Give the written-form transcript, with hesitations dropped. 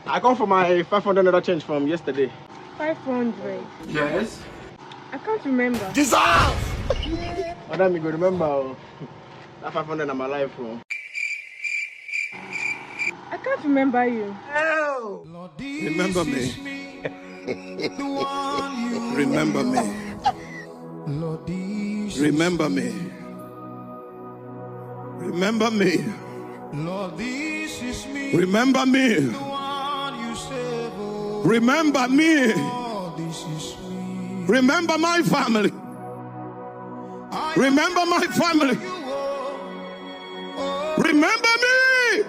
I come for my 500 change from yesterday. 500. Yes. I can't remember. Dissolve! Madam, you go remember that 500 in my life. I can't remember you. Oh. Remember me. Remember me. Remember me. Remember me. Remember me. Remember me. Remember my family. Remember my family. Remember me.